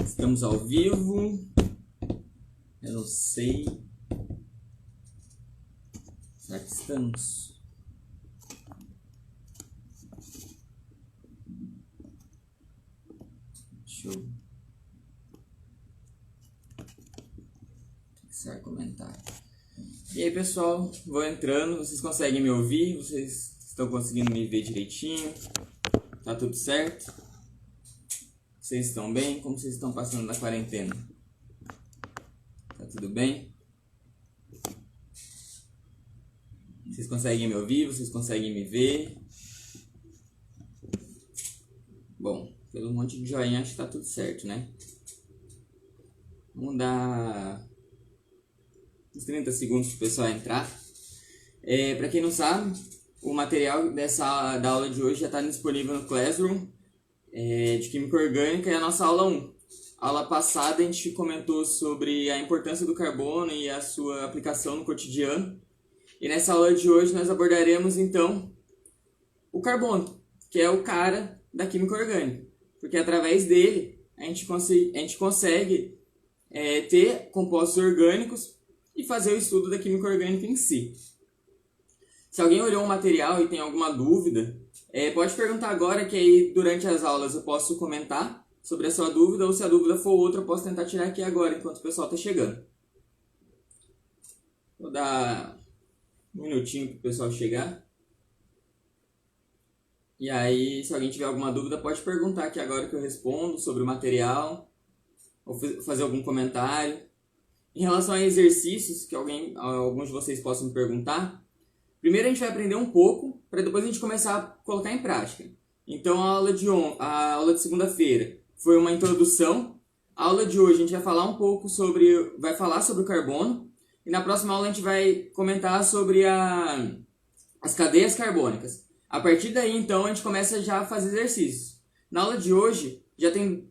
Estamos ao vivo. Eu não sei. Será que estamos? Deixa eu fixar comentário. E aí, pessoal, vou entrando. Vocês conseguem me ouvir? Vocês estão conseguindo me ver direitinho? Tá tudo certo? Vocês estão bem? Como vocês estão passando na quarentena? Tá tudo bem? Vocês conseguem me ouvir? Vocês conseguem me ver? Bom, pelo monte de joinha acho que tá tudo certo, né? Vamos dar uns 30 segundos pro pessoal entrar. Para quem não sabe, o material da aula de hoje já está disponível no Classroom de Química Orgânica, é a nossa aula 1. A aula passada a gente comentou sobre a importância do carbono e a sua aplicação no cotidiano. E nessa aula de hoje nós abordaremos então o carbono, que é o cara da química orgânica. Porque através dele a gente consegue ter compostos orgânicos e fazer o estudo da química orgânica em si. Se alguém olhou o material e tem alguma dúvida, pode perguntar agora, que aí durante as aulas eu posso comentar sobre a sua dúvida, ou se a dúvida for outra eu posso tentar tirar aqui agora, enquanto o pessoal está chegando. Vou dar um minutinho para o pessoal chegar. E aí, se alguém tiver alguma dúvida, pode perguntar aqui agora que eu respondo sobre o material, ou fazer algum comentário. Em relação a exercícios, que alguns de vocês possam me perguntar, primeiro a gente vai aprender um pouco, para depois a gente começar a colocar em prática. Então a aula de segunda-feira foi uma introdução. A aula de hoje a gente vai falar vai falar sobre o carbono. E na próxima aula a gente vai comentar sobre as cadeias carbônicas. A partir daí, então, a gente começa já a fazer exercícios. Na aula de hoje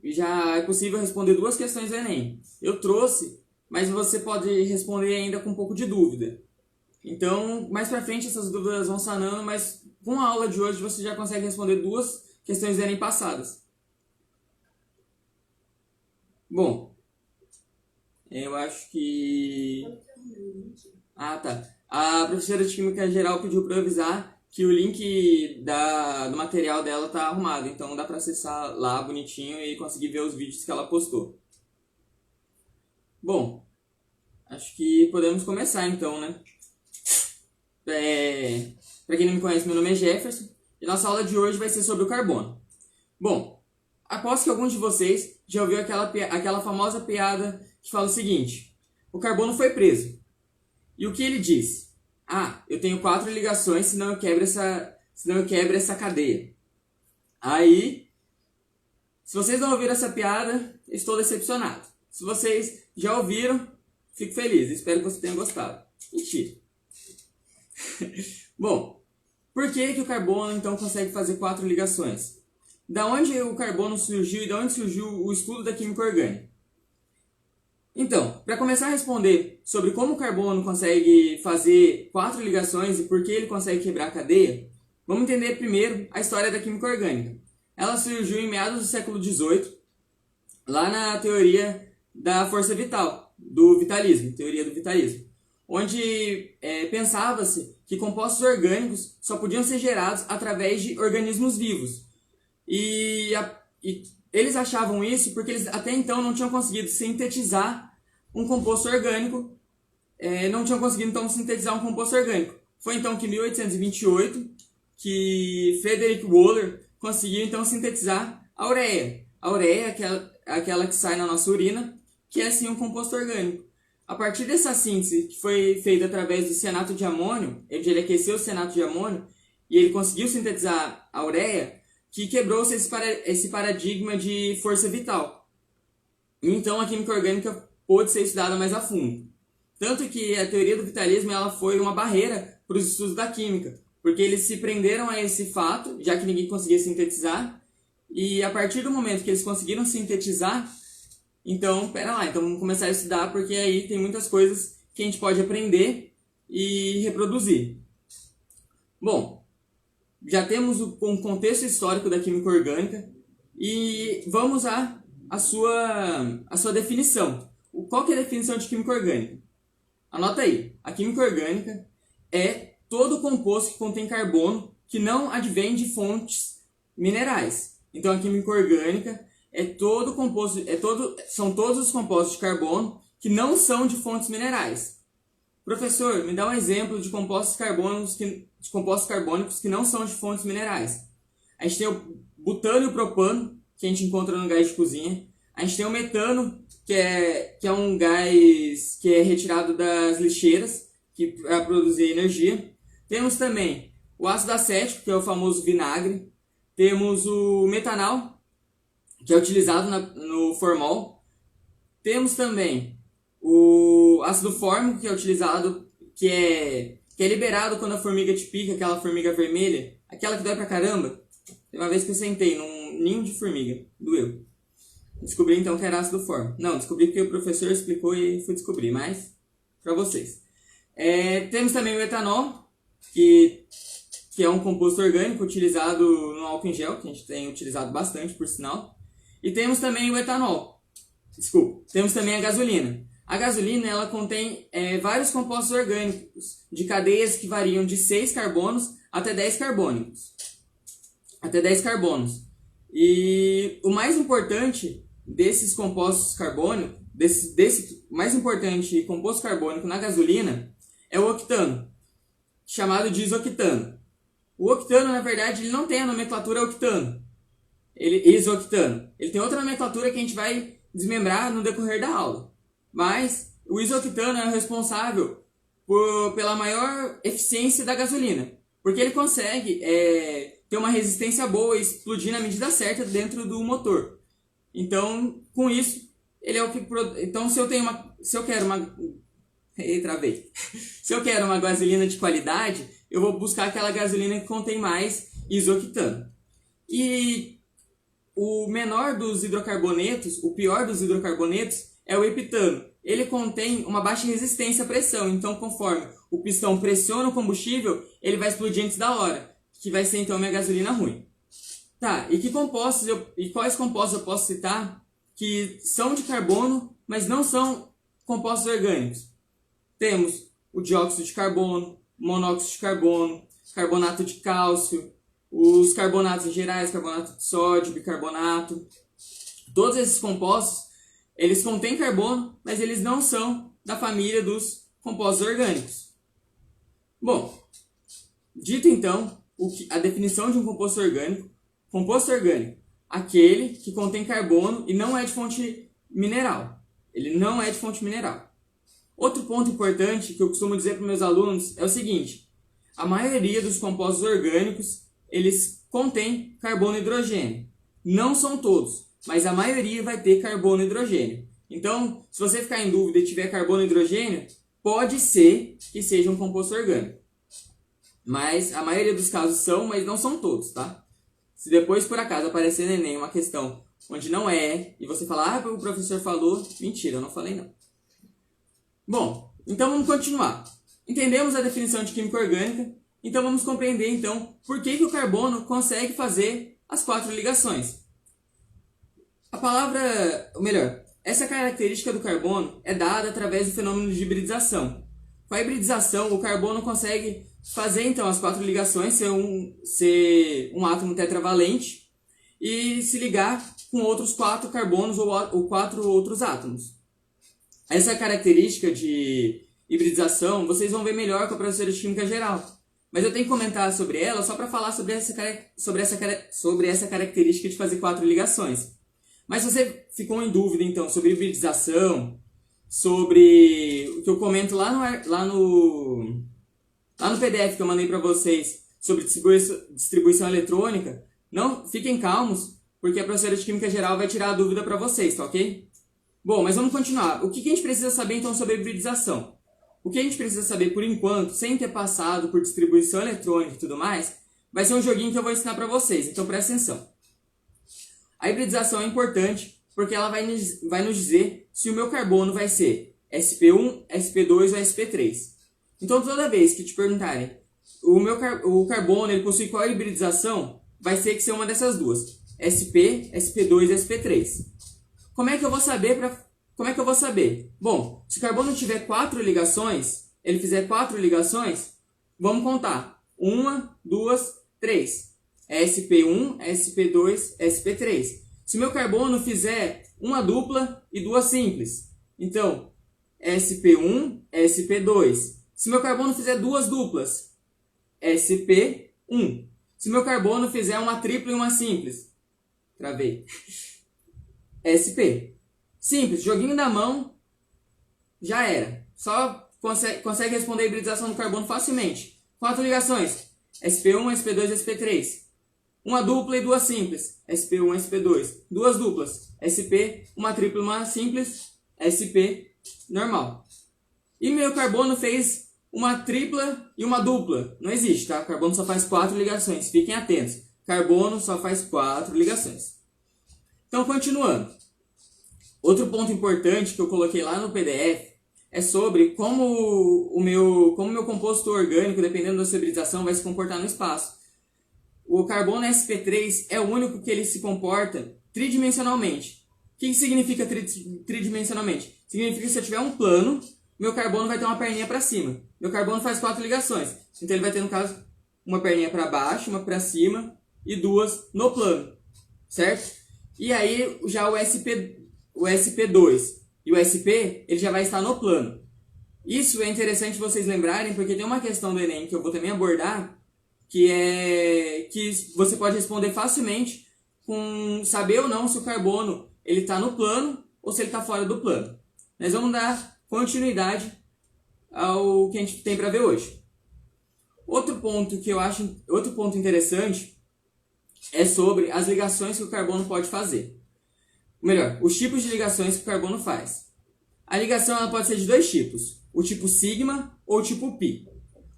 já é possível responder 2 questões do Enem. Eu trouxe, mas você pode responder ainda com um pouco de dúvida. Então, mais pra frente essas dúvidas vão sanando, mas com a aula de hoje você já consegue responder 2 questões do Enem passadas. Bom, eu acho que... Ah, tá. A professora de Química Geral pediu para eu avisar que o link do material dela tá arrumado, então dá para acessar lá bonitinho e conseguir ver os vídeos que ela postou. Bom, acho que podemos começar então, né? Para quem não me conhece, meu nome é Jefferson e nossa aula de hoje vai ser sobre o carbono. Bom, aposto que alguns de vocês já ouviu aquela famosa piada que fala o seguinte: o carbono foi preso. E o que ele disse? Ah, eu tenho 4 ligações, senão eu quebro essa cadeia. Aí, se vocês não ouviram essa piada, estou decepcionado. Se vocês já ouviram, fico feliz. Espero que você tenha gostado. Mentira. Bom, por que o carbono então consegue fazer 4 ligações? Da onde o carbono surgiu e da onde surgiu o estudo da química orgânica? Então, para começar a responder sobre como o carbono consegue fazer 4 ligações e por que ele consegue quebrar a cadeia, vamos entender primeiro a história da química orgânica. Ela surgiu em meados do século XVIII, lá na teoria da força vital, do vitalismo, teoria do vitalismo, onde pensava-se que compostos orgânicos só podiam ser gerados através de organismos vivos. E eles achavam isso porque eles até então não tinham conseguido sintetizar um composto orgânico, Foi então que em 1828 que Frederick Wöhler conseguiu então sintetizar a ureia. A ureia é aquela que sai na nossa urina, que é assim um composto orgânico. A partir dessa síntese, que foi feita através do cianato de amônio, ele aqueceu o cianato de amônio e ele conseguiu sintetizar a ureia, que quebrou-se esse paradigma de força vital. Então a química orgânica pôde ser estudada mais a fundo. Tanto que a teoria do vitalismo ela foi uma barreira para os estudos da química, porque eles se prenderam a esse fato, já que ninguém conseguia sintetizar, e a partir do momento que eles conseguiram sintetizar, então vamos começar a estudar, porque aí tem muitas coisas que a gente pode aprender e reproduzir. Bom, já temos um contexto histórico da química orgânica e vamos a a sua definição. Qual que é a definição de química orgânica? Anota aí. A química orgânica é todo composto que contém carbono que não advém de fontes minerais. Então, a química orgânica são todos os compostos de carbono que não são de fontes minerais. Professor, me dá um exemplo de compostos carbônicos que não são de fontes minerais. A gente tem o butano e o propano, que a gente encontra no gás de cozinha. A gente tem o metano, que é um gás que é retirado das lixeiras para produzir energia. Temos também o ácido acético, que é o famoso vinagre. Temos o metanol, que é utilizado no formol. Temos também o ácido fórmico, que é utilizado, que é liberado quando a formiga te pica, aquela formiga vermelha, aquela que dói pra caramba. Tem uma vez que eu sentei num ninho de formiga, doeu. Descobri então que era ácido fórmico. Não, descobri porque o professor explicou e fui descobrir, mas pra vocês. Temos também o etanol, que é um composto orgânico utilizado no álcool em gel, que a gente tem utilizado bastante, por sinal. E temos também o etanol. Temos também a gasolina. A gasolina ela contém vários compostos orgânicos de cadeias que variam de 6 carbonos até 10 carbônicos. Até 10 carbonos. E o mais importante desses compostos carbônicos, desse mais importante composto carbônico na gasolina é o octano, chamado de isoctano. O octano, na verdade, ele não tem a nomenclatura octano, isoctano. Ele tem outra nomenclatura que a gente vai desmembrar no decorrer da aula. Mas o isoctano é o responsável pela maior eficiência da gasolina, porque ele consegue ter uma resistência boa e explodir na medida certa dentro do motor. Então, com isso, ele é o que então se eu quero uma gasolina de qualidade, eu vou buscar aquela gasolina que contém mais isoctano. E o menor dos hidrocarbonetos, o pior dos hidrocarbonetos, é o heptano. Ele contém uma baixa resistência à pressão, então conforme o pistão pressiona o combustível, ele vai explodir antes da hora, que vai ser então minha gasolina ruim. Tá, e quais compostos eu posso citar que são de carbono, mas não são compostos orgânicos? Temos o dióxido de carbono, monóxido de carbono, carbonato de cálcio, os carbonatos em gerais, carbonato de sódio, bicarbonato. Todos esses compostos, eles contêm carbono, mas eles não são da família dos compostos orgânicos. Bom, dito então a definição de um composto orgânico, aquele que contém carbono e não é de fonte mineral. Ele não é de fonte mineral. Outro ponto importante que eu costumo dizer para meus alunos é o seguinte: a maioria dos compostos orgânicos, eles contêm carbono e hidrogênio. Não são todos, mas a maioria vai ter carbono e hidrogênio. Então, se você ficar em dúvida e tiver carbono e hidrogênio, pode ser que seja um composto orgânico. Mas a maioria dos casos são, mas não são todos, tá? Se depois, por acaso, aparecer no Enem uma questão onde não é, e você falar, o professor falou, mentira, eu não falei não. Bom, então vamos continuar. Entendemos a definição de química orgânica, então vamos compreender então por que o carbono consegue fazer as 4 ligações. Essa característica do carbono é dada através do fenômeno de hibridização. Com a hibridização, o carbono consegue fazer então as 4 ligações, ser um átomo tetravalente e se ligar com outros 4 carbonos ou 4 outros átomos. Essa característica de hibridização vocês vão ver melhor com a professora de Química Geral. Mas eu tenho que comentar sobre ela só para falar sobre essa característica de fazer 4 ligações. Mas se você ficou em dúvida então sobre hibridização, sobre o que eu comento lá no PDF que eu mandei para vocês sobre distribuição eletrônica, não fiquem calmos, porque a professora de Química Geral vai tirar a dúvida para vocês, tá ok? Bom, mas vamos continuar. O que a gente precisa saber então sobre hibridização? O que a gente precisa saber por enquanto, sem ter passado por distribuição eletrônica e tudo mais, vai ser um joguinho que eu vou ensinar para vocês, então presta atenção. A hibridização é importante porque ela vai nos dizer se o meu carbono vai ser sp1, sp2 ou sp3. Então toda vez que te perguntarem o carbono ele possui qual hibridização, vai ter que ser uma dessas duas, sp, sp2 e sp3. como é que eu vou saber como é que eu vou saber? Bom, se o carbono tiver 4 ligações, ele fizer 4 ligações, vamos contar. 1, 2, 3. sp1, sp2, sp3. Se meu carbono fizer uma dupla e duas simples, então sp1, sp2. Se meu carbono fizer duas duplas, sp1. Se meu carbono fizer uma tripla e uma simples, travei, sp. Simples, joguinho da mão, já era. Só consegue responder a hibridização do carbono facilmente. 4 ligações, sp1, sp2, sp3. Uma dupla e duas simples, sp1, sp2. Duas duplas, sp, uma tripla e uma simples, sp normal. E meu carbono fez uma tripla e uma dupla. Não existe, tá? Carbono só faz 4 ligações. Fiquem atentos. Carbono só faz 4 ligações. Então, continuando. Outro ponto importante que eu coloquei lá no PDF é sobre como o meu composto orgânico, dependendo da sua hibridização, vai se comportar no espaço. O carbono sp3 é o único que ele se comporta tridimensionalmente. O que significa tridimensionalmente? Significa que se eu tiver um plano, meu carbono vai ter uma perninha para cima. Meu carbono faz 4 ligações. Então ele vai ter, no caso, uma perninha para baixo, uma para cima e duas no plano. Certo? E aí já o sp2 e o sp, ele já vai estar no plano. Isso é interessante vocês lembrarem, porque tem uma questão do Enem que eu vou também abordar, que você pode responder facilmente com saber ou não se o carbono ele está no plano ou se ele está fora do plano. Nós vamos dar continuidade ao que a gente tem para ver hoje. Outro ponto interessante é sobre as ligações que o carbono pode fazer. Ou melhor, os tipos de ligações que o carbono faz. A ligação ela pode ser de dois tipos, o tipo sigma ou o tipo pi.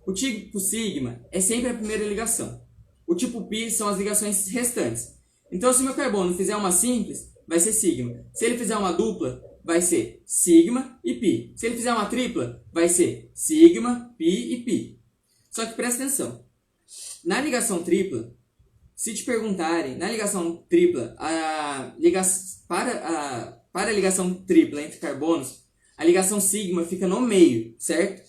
O tipo sigma é sempre a primeira ligação. O tipo pi são as ligações restantes. Então, se meu carbono fizer uma simples, vai ser sigma. Se ele fizer uma dupla, vai ser sigma e pi. Se ele fizer uma tripla, vai ser sigma, pi e pi. Só que presta atenção. Na ligação tripla, se te perguntarem, na ligação tripla, para a ligação tripla entre carbonos, a ligação sigma fica no meio, certo?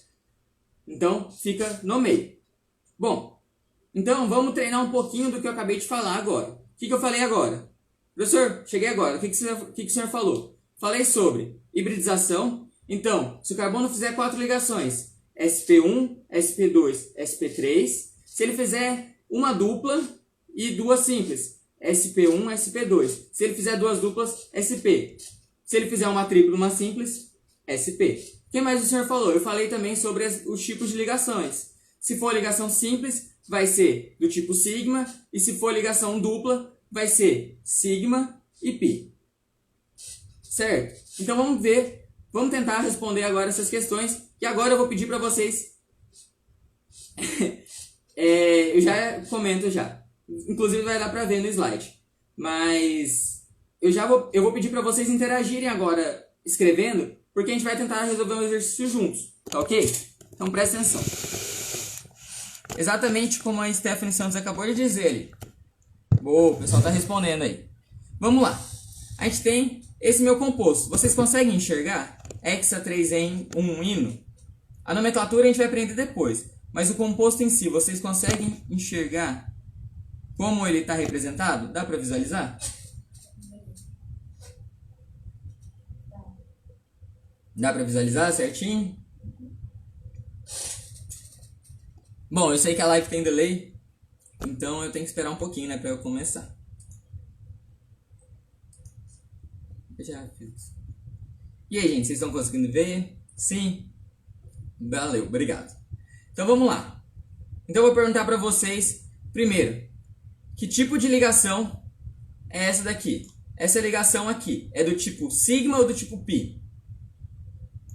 Então, fica no meio. Bom, então vamos treinar um pouquinho do que eu acabei de falar agora. O que eu falei agora? Professor, cheguei agora. O que o senhor falou? Falei sobre hibridização. Então, se o carbono fizer 4 ligações, sp1, sp2, sp3. Se ele fizer uma dupla e duas simples, sp1, sp2. Se ele fizer duas duplas, sp. Se ele fizer uma tripla e uma simples, sp. O que mais o senhor falou? Eu falei também sobre os tipos de ligações. Se for ligação simples, vai ser do tipo sigma. E se for ligação dupla, vai ser sigma e pi. Certo? Então vamos ver. Vamos tentar responder agora essas questões. E agora eu vou pedir para vocês... eu já comento já. Inclusive vai dar para ver no slide. Mas eu vou pedir para vocês interagirem agora escrevendo, porque a gente vai tentar resolver um exercício juntos, tá ok? Então presta atenção. Exatamente como a Stephanie Santos acabou de dizer ali. Boa, o pessoal tá respondendo aí. Vamos lá. A gente tem esse meu composto. Vocês conseguem enxergar? Hexa3N1-ino. A nomenclatura a gente vai aprender depois. Mas o composto em si, vocês conseguem enxergar como ele está representado? Dá para visualizar? Dá para visualizar certinho? Bom, eu sei que a live tem delay, então eu tenho que esperar um pouquinho, né, para eu começar. Eu já fiz. E aí, gente, vocês estão conseguindo ver? Sim? Valeu, obrigado. Então vamos lá. Então eu vou perguntar para vocês, primeiro, que tipo de ligação é essa daqui? Essa ligação aqui é do tipo sigma ou do tipo pi?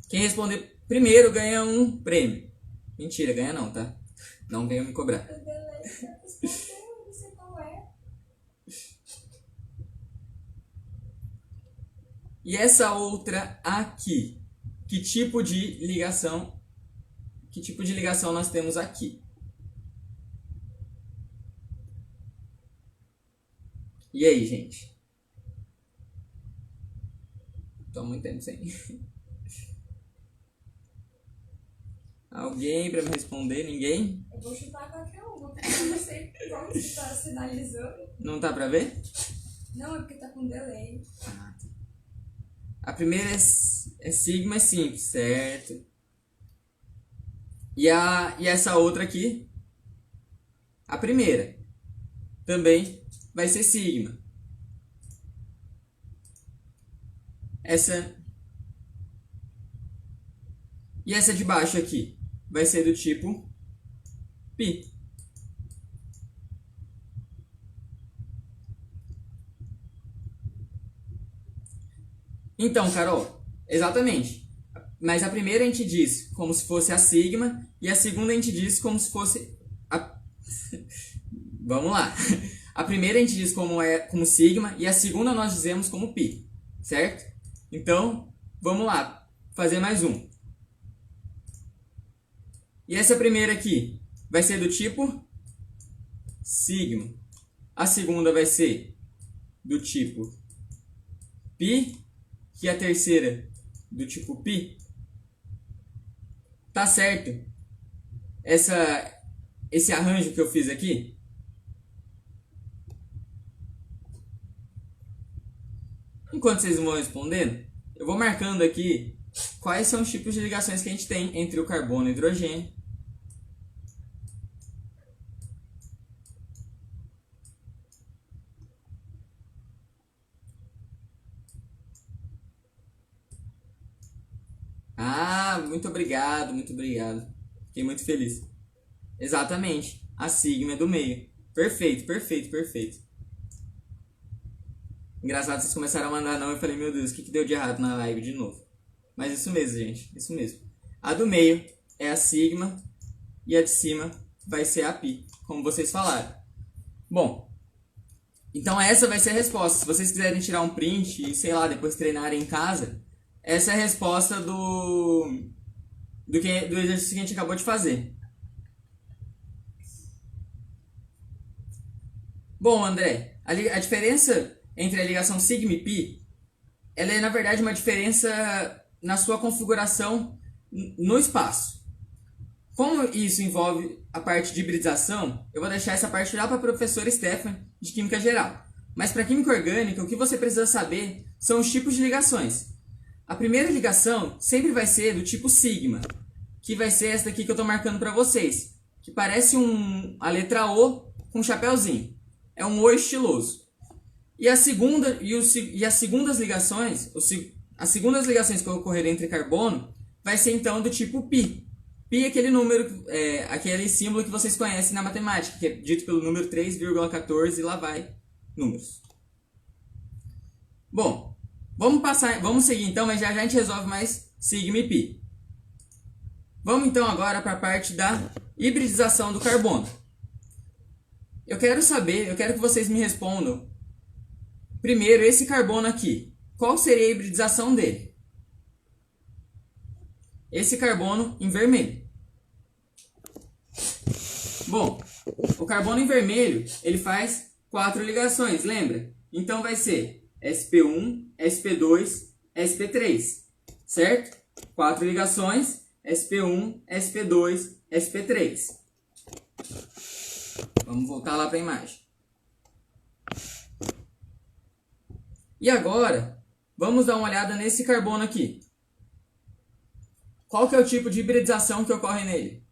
Quem responder primeiro ganha um prêmio. Mentira, ganha não, tá? Não venha me cobrar. E essa outra aqui? Que tipo de ligação nós temos aqui? E aí, gente? Tô há muito tempo sem. Alguém pra me responder? Ninguém? Eu vou chutar qualquer uma, porque eu não sei como que tá sinalizando. Não tá pra ver? Não, é porque tá com delay. Ah, tá. A primeira é sigma, é simples, certo? E essa outra aqui, a primeira, também vai ser sigma. E essa de baixo aqui vai ser do tipo π. Então, Carol, exatamente. Mas a primeira a gente diz como se fosse a sigma e a segunda a gente diz como se fosse a... Vamos lá. A primeira a gente diz como sigma e a segunda nós dizemos como π, certo? Então, vamos lá, fazer mais um. E essa primeira aqui vai ser do tipo sigma. A segunda vai ser do tipo π. E a terceira do tipo π. Tá certo? Esse arranjo que eu fiz aqui. Enquanto vocês vão respondendo, eu vou marcando aqui quais são os tipos de ligações que a gente tem entre o carbono e o hidrogênio. Ah, muito obrigado, muito obrigado. Fiquei muito feliz. Exatamente, a sigma é do meio. Perfeito, perfeito, perfeito. Engraçado, vocês começaram a mandar não, eu falei, meu Deus, o que deu de errado na live de novo? Mas isso mesmo, gente, isso mesmo. A do meio é a sigma e a de cima vai ser a π, como vocês falaram. Bom, então essa vai ser a resposta. Se vocês quiserem tirar um print e, sei lá, depois treinarem em casa, essa é a resposta do exercício que a gente acabou de fazer. Bom, André, a diferença entre a ligação sigma e π, ela é na verdade uma diferença na sua configuração no espaço. Como isso envolve a parte de hibridização, eu vou deixar essa parte lá para a professora Stephanie de Química Geral. Mas para Química Orgânica, o que você precisa saber são os tipos de ligações. A primeira ligação sempre vai ser do tipo sigma, que vai ser essa daqui que eu estou marcando para vocês, que parece a letra O com um chapéuzinho. É um O estiloso. E as segundas ligações, as segundas ligações que ocorrerem entre carbono, vai ser então do tipo π. Π é aquele número, aquele símbolo que vocês conhecem na matemática, que é dito pelo número 3,14 e lá vai números. Bom, vamos seguir então, mas já a gente resolve mais sigma e π. Vamos então agora para a parte da hibridização do carbono. Eu quero que vocês me respondam. Primeiro, esse carbono aqui, qual seria a hibridização dele? Esse carbono em vermelho. Bom, o carbono em vermelho, ele faz 4 ligações, lembra? Então vai ser sp1, sp2, sp3, certo? 4 ligações, sp1, sp2, sp3. Vamos voltar lá para a imagem. E agora, vamos dar uma olhada nesse carbono aqui. Qual que é o tipo de hibridização que ocorre nele?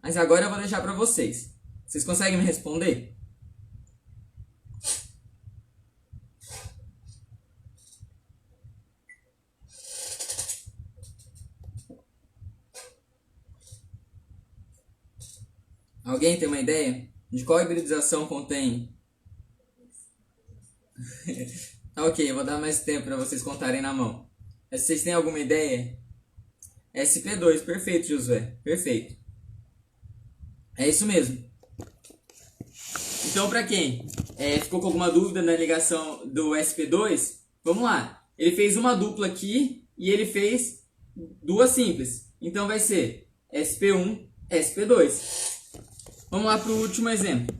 Mas agora eu vou deixar para vocês. Vocês conseguem me responder? Alguém tem uma ideia de qual hibridização contém? Ok, eu vou dar mais tempo para vocês contarem na mão. Mas vocês têm alguma ideia? SP2, perfeito, Josué. Perfeito. É isso mesmo. Então, para quem ficou com alguma dúvida na ligação do SP2, vamos lá. Ele fez uma dupla aqui e ele fez duas simples. Então, vai ser SP1, SP2. Vamos lá para o último exemplo.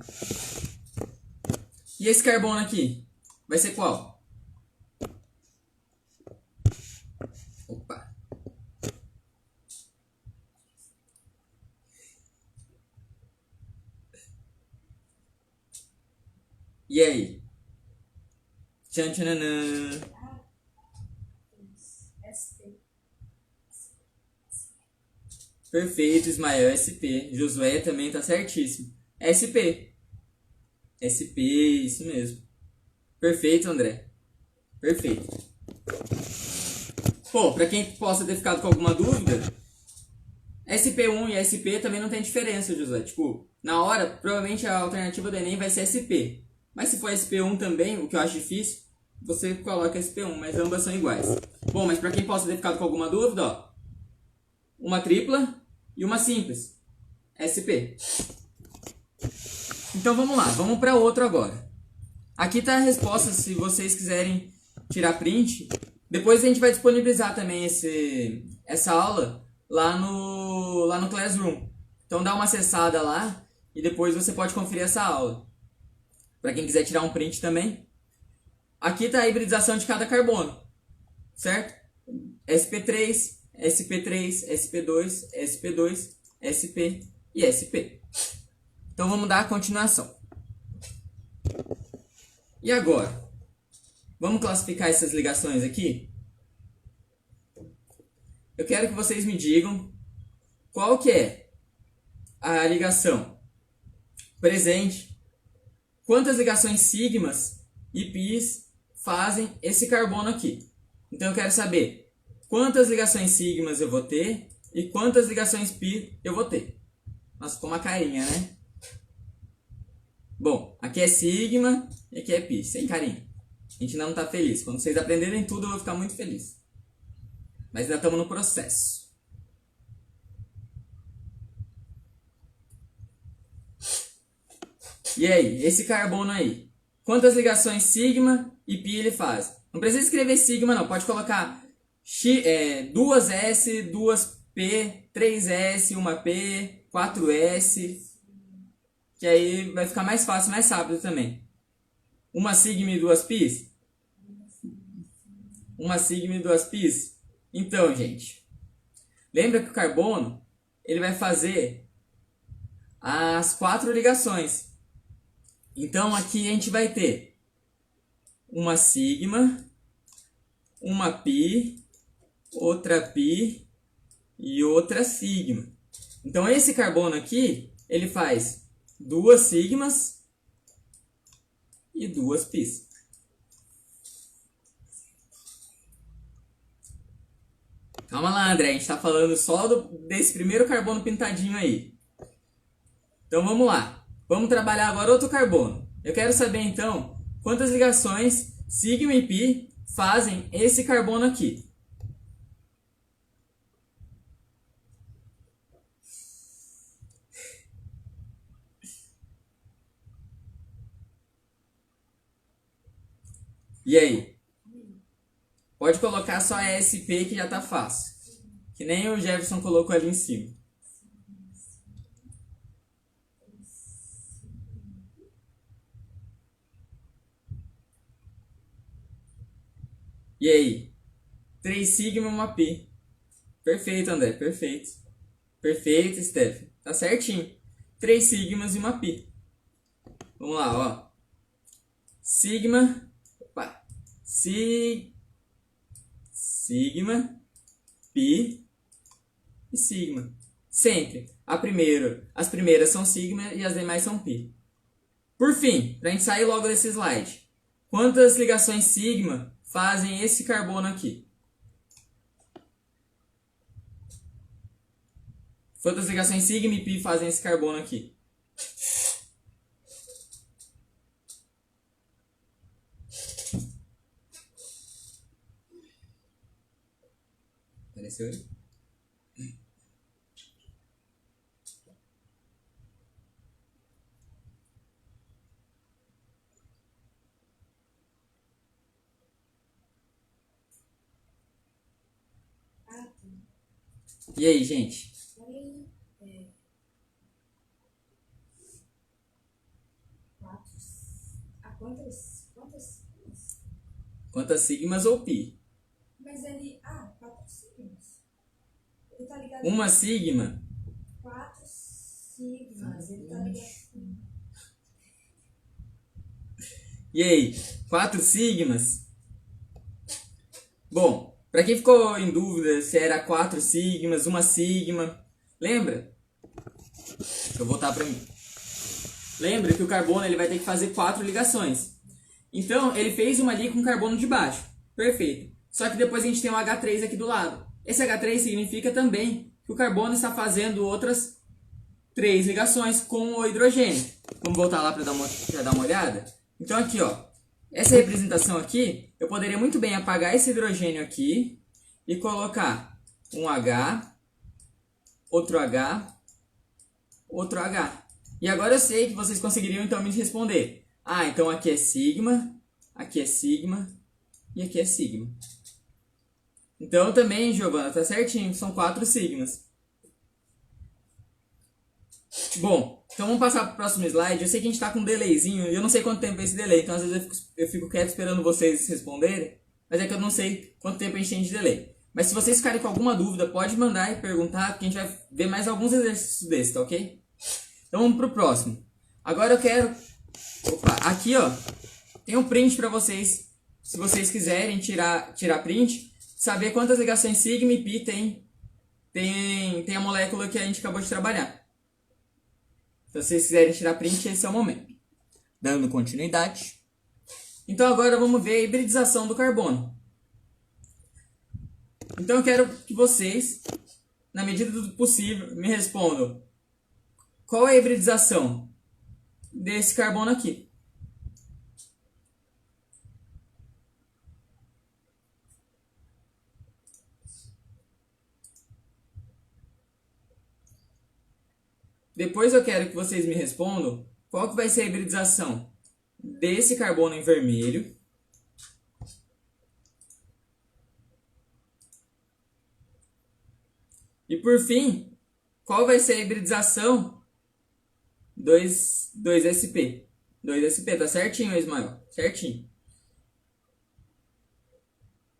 E esse carbono aqui? Vai ser qual? Opa. E aí? Tchan, tchananã. SP. Perfeito, Ismael, SP. Josué também tá certíssimo. SP. SP, isso mesmo. Perfeito, André. Perfeito. Pô, pra quem possa ter ficado com alguma dúvida, SP1 e SP também não tem diferença, Josué. Tipo, na hora, provavelmente a alternativa do Enem vai ser SP. Mas se for SP1 também, o que eu acho difícil, você coloca SP1, mas ambas são iguais. Bom, mas pra quem possa ter ficado com alguma dúvida, ó, uma tripla e uma simples. SP. Então vamos lá, vamos para outro agora. Aqui tá a resposta, se vocês quiserem tirar print. Depois a gente vai disponibilizar também essa aula lá no Classroom. Então dá uma acessada lá e depois você pode conferir essa aula. Para quem quiser tirar um print também. Aqui tá a hibridização de cada carbono, certo? sp3, sp3, sp2, sp2, sp e sp. Então vamos dar a continuação. E agora? Vamos classificar essas ligações aqui? Eu quero que vocês me digam qual que é a ligação presente, quantas ligações sigmas e pis fazem esse carbono aqui. Então eu quero saber quantas ligações sigmas eu vou ter e quantas ligações pi eu vou ter. Nossa, ficou uma carinha, né? Bom, aqui é sigma e aqui é pi, sem carinha. A gente ainda não está feliz. Quando vocês aprenderem tudo, eu vou ficar muito feliz. Mas ainda estamos no processo. E aí, esse carbono aí? Quantas ligações sigma e pi ele faz? Não precisa escrever sigma não, pode colocar 2S, 2P, 3S, 1P, 4S, que aí vai ficar mais fácil, mais rápido também. Uma sigma e duas pis? Uma sigma e duas pis? Então, gente, lembra que o carbono ele vai fazer as 4 ligações. Então aqui a gente vai ter uma sigma, uma pi, outra pi e outra sigma. Então esse carbono aqui, ele faz 2 sigmas e 2 pis. Calma lá, André, a gente está falando só desse primeiro carbono pintadinho aí. Então vamos lá. Vamos trabalhar agora outro carbono. Eu quero saber então quantas ligações sigma e pi fazem esse carbono aqui. E aí? Pode colocar só SP que já tá fácil. Que nem o Jefferson colocou ali em cima. E aí? 3 sigma e uma pi. Perfeito, André. Perfeito. Perfeito, Steph. Tá certinho. 3 sigmas e uma pi. Vamos lá, ó. Sigma. Opa. Sigma. Pi. E sigma. Sempre. As primeiras são sigma e as demais são pi. Por fim, pra gente sair logo desse slide. Quantas ligações sigma fazem esse carbono aqui? Quantas ligações sigma e pi fazem esse carbono aqui? Apareceu aí? E aí, gente? Quantas? Quantas sigmas ou pi? Mas ele... 4 sigmas. Ele tá ligado Uma sigma. 4 sigmas. Ele tá ligado. E aí, 4 sigmas? Bom, para quem ficou em dúvida se era 4 sigmas, 1 sigma, lembra? Deixa eu voltar para mim. Lembra que o carbono ele vai ter que fazer 4 ligações. Então, ele fez uma ali com o carbono de baixo. Perfeito. Só que depois a gente tem um H3 aqui do lado. Esse H3 significa também que o carbono está fazendo outras 3 ligações com o hidrogênio. Vamos voltar lá para dar uma olhada? Então aqui, ó, essa representação aqui, eu poderia muito bem apagar esse hidrogênio aqui e colocar um H, outro H, outro H. E agora eu sei que vocês conseguiriam então me responder. Ah, então aqui é sigma e aqui é sigma. Então também, Giovana, tá certinho, são 4 sigmas. Bom, então vamos passar para o próximo slide. Eu sei que a gente está com um delayzinho e eu não sei quanto tempo é esse delay, então às vezes eu fico quieto esperando vocês responderem, mas é que eu não sei quanto tempo a gente tem de delay. Mas se vocês ficarem com alguma dúvida, pode mandar e perguntar, que a gente vai ver mais alguns exercícios desses, tá ok? Então vamos para o próximo. Agora eu quero... Opa, aqui ó, tem um print para vocês, se vocês quiserem tirar print, saber quantas ligações sigma e pi tem a molécula que a gente acabou de trabalhar. Se vocês quiserem tirar print, esse é o momento. Dando continuidade. Então agora vamos ver a hibridização do carbono. Então eu quero que vocês, na medida do possível, me respondam. Qual é a hibridização desse carbono aqui? Depois eu quero que vocês me respondam qual que vai ser a hibridização desse carbono em vermelho e por fim, qual vai ser a hibridização 2sp. 2sp, tá certinho, Ismael? Certinho.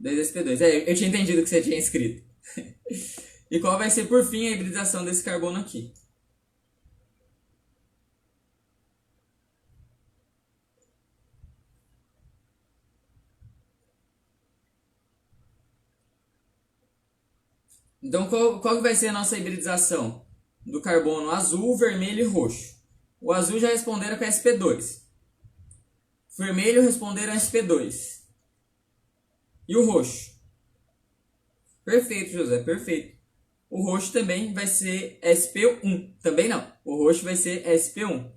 2sp2. Eu tinha entendido o que você tinha escrito. E qual vai ser por fim a hibridização desse carbono aqui? Então, qual que vai ser a nossa hibridização? Do carbono azul, vermelho e roxo. O azul já responderam com sp2. O vermelho responderam sp2. E o roxo? Perfeito, José, perfeito. O roxo também vai ser sp1. Também não. O roxo vai ser sp1.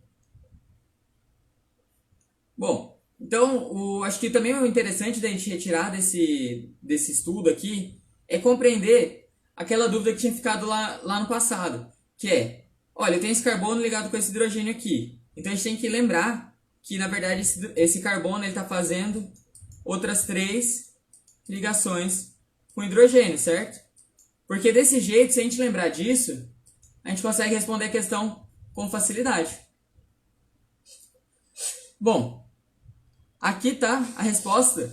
Bom, então, acho que também o interessante da gente retirar desse estudo aqui é compreender aquela dúvida que tinha ficado lá no passado, que é, olha, eu tenho esse carbono ligado com esse hidrogênio aqui. Então a gente tem que lembrar que, na verdade, esse carbono está fazendo outras 3 ligações com hidrogênio, certo? Porque desse jeito, se a gente lembrar disso, a gente consegue responder a questão com facilidade. Bom, aqui está a resposta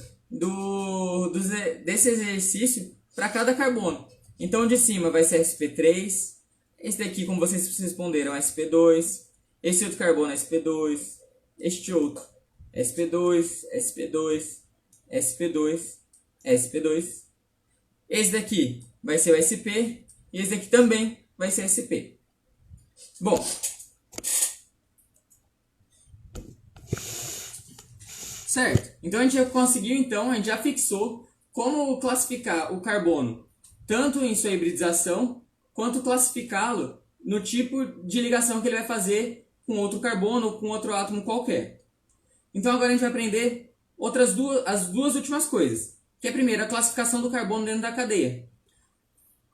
desse exercício para cada carbono. Então, de cima vai ser sp3, esse daqui, como vocês responderam, é sp2, esse outro carbono é sp2, este outro sp2, sp2, sp2, sp2, esse daqui vai ser o sp, e esse daqui também vai ser sp. Bom, certo, então a gente já conseguiu, a gente já fixou como classificar o carbono tanto em sua hibridização, quanto classificá-lo no tipo de ligação que ele vai fazer com outro carbono ou com outro átomo qualquer. Então agora a gente vai aprender as duas últimas coisas, que é primeiro a classificação do carbono dentro da cadeia.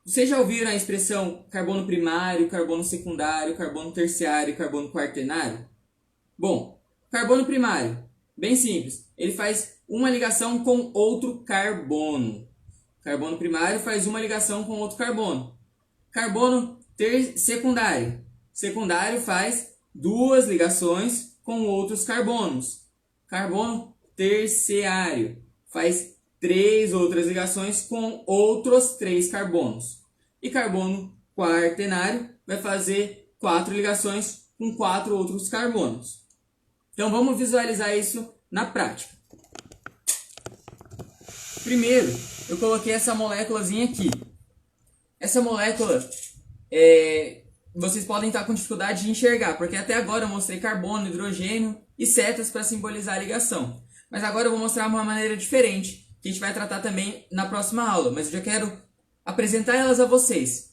Vocês já ouviram a expressão carbono primário, carbono secundário, carbono terciário e carbono quaternário? Bom, carbono primário, bem simples, ele faz uma ligação com outro carbono. Carbono primário faz uma ligação com outro carbono. Carbono secundário. Secundário faz 2 ligações com outros carbonos. Carbono terciário faz 3 outras ligações com outros 3 carbonos. E carbono quaternário vai fazer 4 ligações com 4 outros carbonos. Então vamos visualizar isso na prática. Primeiro, eu coloquei essa moléculazinha aqui. Essa molécula, vocês podem estar com dificuldade de enxergar, porque até agora eu mostrei carbono, hidrogênio e setas para simbolizar a ligação. Mas agora eu vou mostrar uma maneira diferente, que a gente vai tratar também na próxima aula. Mas eu já quero apresentar elas a vocês,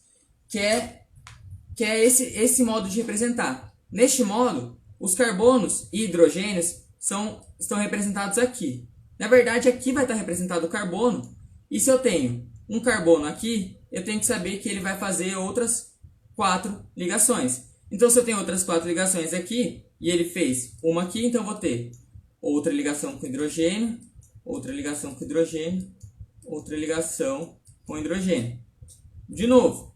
que é esse modo de representar. Neste modo, os carbonos e hidrogênios estão representados aqui. Na verdade, aqui vai estar representado o carbono, e se eu tenho um carbono aqui, eu tenho que saber que ele vai fazer outras 4 ligações. Então, se eu tenho outras 4 ligações aqui, e ele fez uma aqui, então eu vou ter outra ligação com hidrogênio, outra ligação com hidrogênio, outra ligação com hidrogênio. De novo,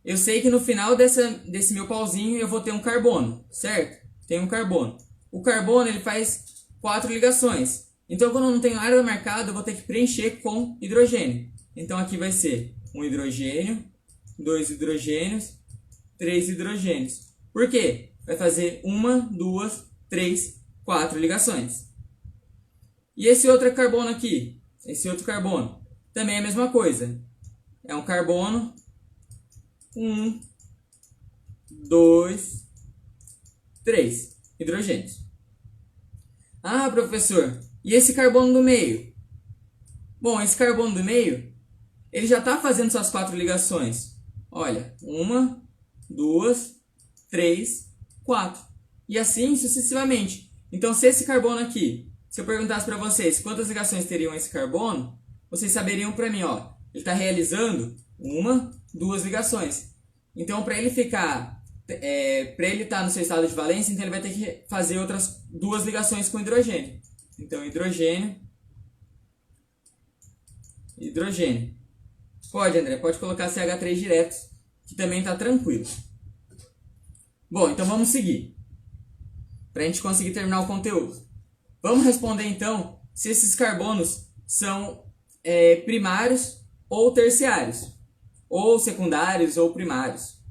eu sei que no final desse meu pauzinho eu vou ter um carbono, certo? Tem um carbono. O carbono ele faz 4 ligações. Então, quando eu não tenho área marcada, eu vou ter que preencher com hidrogênio. Então, aqui vai ser um hidrogênio, 2 hidrogênios, 3 hidrogênios. Por quê? Vai fazer 1, 2, 3, 4 ligações. E esse outro carbono aqui? Esse outro carbono também é a mesma coisa. É um carbono, 1, 2, 3 hidrogênios. Ah, professor, e esse carbono do meio? Bom, esse carbono do meio, ele já está fazendo suas 4 ligações. Olha, 1, 2, 3, 4. E assim sucessivamente. Então, se esse carbono aqui, se eu perguntasse para vocês quantas ligações teriam esse carbono, vocês saberiam para mim, ó, ele está realizando 1, 2 ligações. Então, para ele ficar, para ele estar no seu estado de valência, então ele vai ter que fazer outras 2 ligações com hidrogênio. Então, hidrogênio, hidrogênio. Pode, André, pode colocar CH3 direto, que também está tranquilo. Bom, então vamos seguir, para a gente conseguir terminar o conteúdo. Vamos responder então se esses carbonos são primários ou terciários, ou secundários ou primários.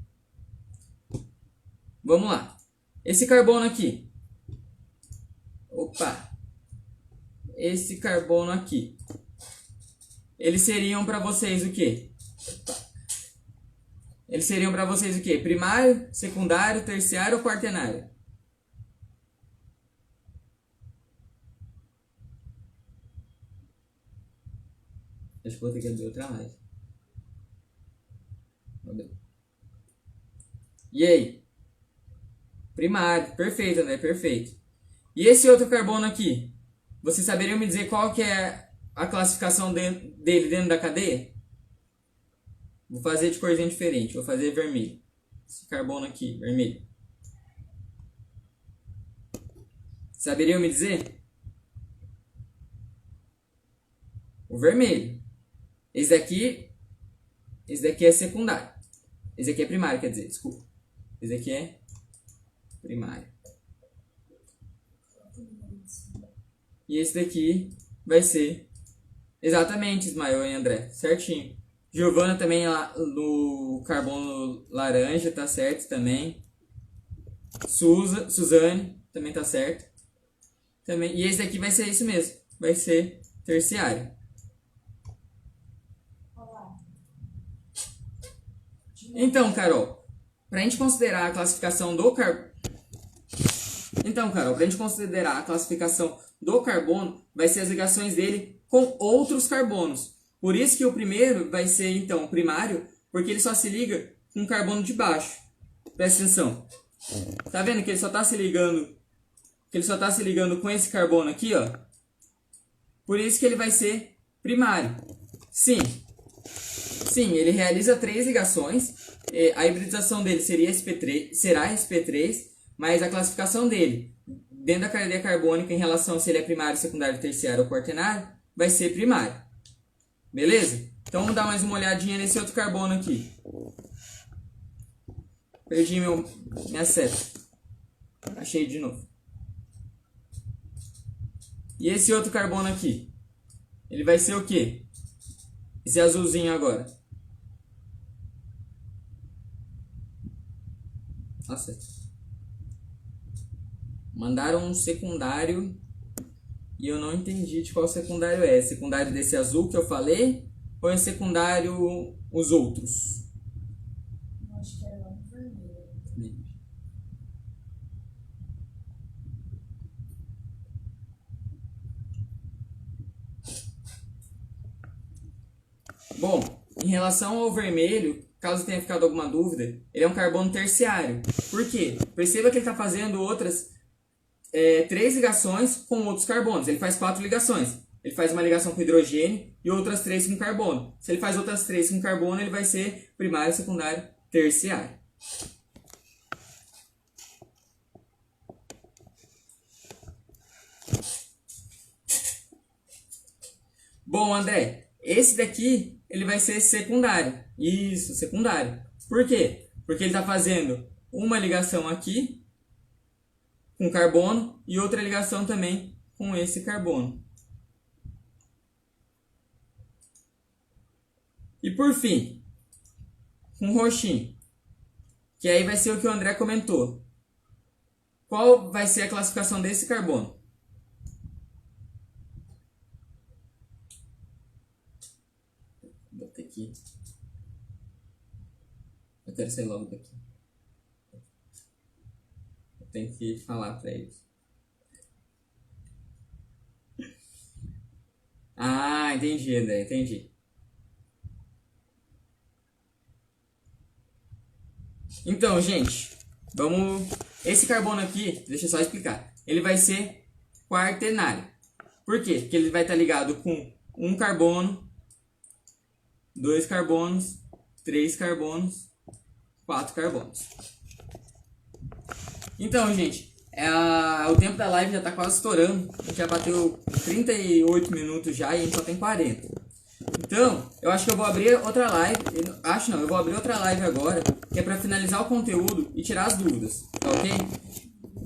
Vamos lá. Esse carbono aqui. Opa! Esse carbono aqui. Eles seriam para vocês o quê? Eles seriam para vocês o quê? Primário, secundário, terciário ou quaternário? Acho que vou ter que abrir outra live. E aí? Primário. Perfeito, André. Perfeito. E esse outro carbono aqui? Vocês saberiam me dizer qual que é a classificação dele dentro da cadeia? Vou fazer de corzinha diferente. Vou fazer vermelho. Esse carbono aqui, vermelho. Saberiam me dizer? O vermelho. Esse daqui é secundário. Esse aqui é primário, quer dizer, desculpa. Esse aqui é primário. E esse daqui vai ser exatamente Ismael e André, certinho. Giovana também no carbono laranja, tá certo também. Suzane também tá certo. Também. E esse daqui vai ser isso mesmo, vai ser terciário. Então, Carol, pra gente considerar a classificação do carbono, vai ser as ligações dele com outros carbonos. Por isso que o primeiro vai ser, então, o primário, porque ele só se liga com o carbono de baixo. Presta atenção. Tá vendo que ele só tá se ligando com esse carbono aqui, ó? Por isso que ele vai ser primário. Sim, ele realiza 3 ligações. A hibridização dele será sp3, mas a classificação dele dentro da cadeia carbônica em relação se ele é primário, secundário, terciário ou quaternário, vai ser primário. Beleza? Então vamos dar mais uma olhadinha nesse outro carbono aqui. Perdi minha seta. Achei de novo. E esse outro carbono aqui? Ele vai ser o quê? Esse azulzinho agora. Nossa. Mandaram um secundário e eu não entendi de qual secundário é. Secundário desse azul que eu falei ou é secundário os outros? Eu acho que era lá no vermelho. Bom, em relação ao vermelho, caso tenha ficado alguma dúvida, ele é um carbono terciário. Por quê? Perceba que ele está fazendo outras 3 ligações com outros carbonos. Ele faz 4 ligações. Ele faz uma ligação com hidrogênio e outras 3 com carbono. Se ele faz outras 3 com carbono, ele vai ser primário, secundário, terciário. Bom, André, esse daqui ele vai ser secundário. Isso, secundário. Por quê? Porque ele está fazendo uma ligação aqui com carbono e outra ligação também com esse carbono. E por fim, com roxinho, que aí vai ser o que o André comentou. Qual vai ser a classificação desse carbono? Vou botar aqui. Eu quero sair logo daqui. Eu tenho que falar para eles. Ah, entendi, André, entendi. Então, gente, vamos... Esse carbono aqui, deixa eu só explicar. Ele vai ser quaternário. Por quê? Porque ele vai estar ligado com um carbono, 2 carbonos, 3 carbonos, 4 carbonos. Então, gente, o tempo da live já está quase estourando. A gente já bateu 38 minutos já e a gente só tem 40. Então, eu acho que eu vou abrir outra live. Eu vou abrir outra live agora, que é para finalizar o conteúdo e tirar as dúvidas, tá ok?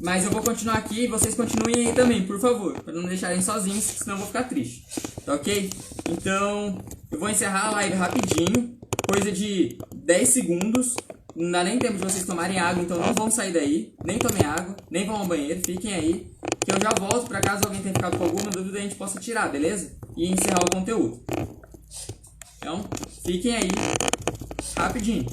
Mas eu vou continuar aqui e vocês continuem aí também, por favor, para não me deixarem sozinhos, senão eu vou ficar triste, tá ok? Então, eu vou encerrar a live rapidinho, coisa de 10 segundos. Não dá nem tempo de vocês tomarem água, então não vão sair daí, nem tomem água, nem vão ao banheiro, fiquem aí, que eu já volto para caso alguém tenha ficado com alguma dúvida a gente possa tirar, beleza? E encerrar o conteúdo. Então, fiquem aí, rapidinho.